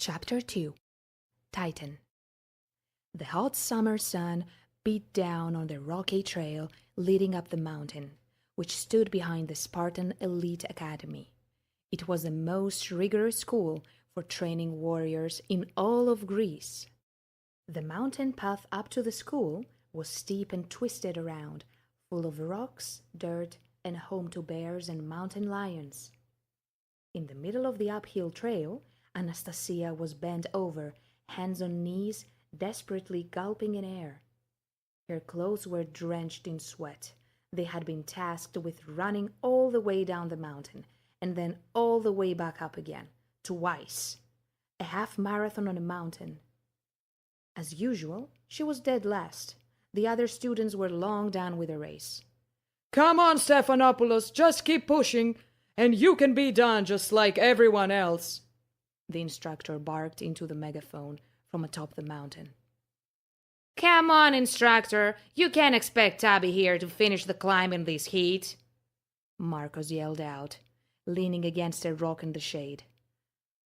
Chapter 2 Titan. The hot summer sun beat down on the rocky trail leading up the mountain, which stood behind the Spartan Elite Academy. It was the most rigorous school for training warriors in all of Greece. The mountain path up to the school was steep and twisted around, full of rocks, dirt, and home to bears and mountain lions. In the middle of the uphill trail, Anastasia was bent over, hands on knees, desperately gulping in air. Her clothes were drenched in sweat. They had been tasked with running all the way down the mountain and then all the way back up again, twice. A half marathon on a mountain. As usual, she was dead last. The other students were long done with the race. "Come on, Stephanopoulos, just keep pushing, and you can be done just like everyone else," the instructor barked into the megaphone from atop the mountain. "Come on, instructor, you can't expect Tabby here to finish the climb in this heat," Marcos yelled out, leaning against a rock in the shade.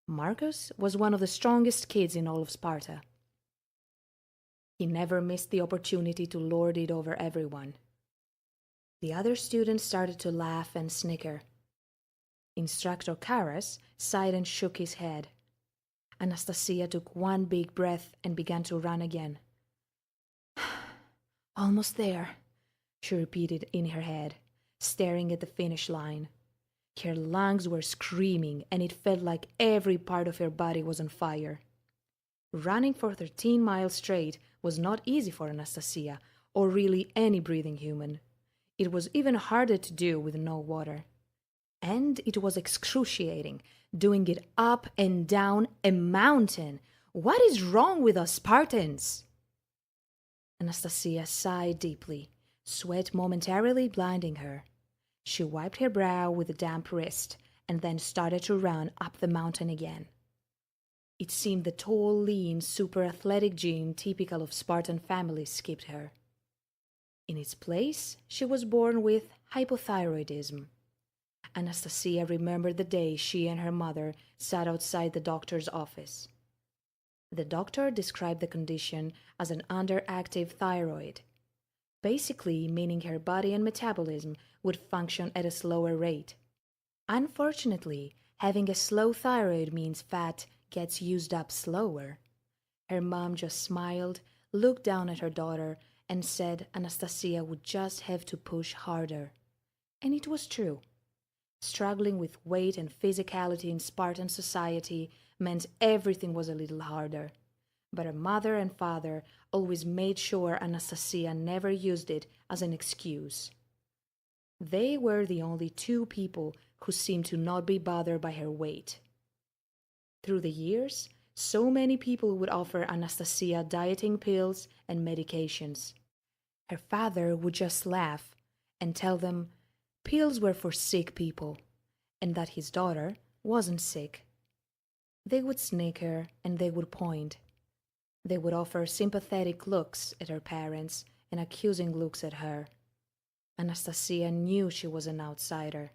Marcos was one of the strongest kids in all of Sparta. He never missed the opportunity to lord it over everyone. The other students started to laugh and snicker. Instructor Karas sighed and shook his head. Anastasia took one big breath and began to run again. "Almost there," she repeated in her head, staring at the finish line. Her lungs were screaming, and it felt like every part of her body was on fire. Running for 13 miles straight was not easy for Anastasia, or really any breathing human. It was even harder to do with no water. And it was excruciating, doing it up and down a mountain. What is wrong with us Spartans? Anastasia sighed deeply, sweat momentarily blinding her. She wiped her brow with a damp wrist and then started to run up the mountain again. It seemed the tall, lean, super-athletic gene typical of Spartan families skipped her. In its place, she was born with hypothyroidism. Anastasia remembered the day she and her mother sat outside the doctor's office. The doctor described the condition as an underactive thyroid, basically meaning her body and metabolism would function at a slower rate. Unfortunately, having a slow thyroid means fat gets used up slower. Her mom just smiled, looked down at her daughter, and said Anastasia would just have to push harder. And it was true. Struggling with weight and physicality in Spartan society meant everything was a little harder. But her mother and father always made sure Anastasia never used it as an excuse. They were the only two people who seemed to not be bothered by her weight. Through the years, so many people would offer Anastasia dieting pills and medications. Her father would just laugh and tell them pills were for sick people, and that his daughter wasn't sick. They would snicker and they would point. They would offer sympathetic looks at her parents and accusing looks at her. Anastasia knew she was an outsider,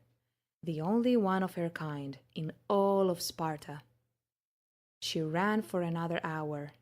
the only one of her kind in all of Sparta. She ran for another hour,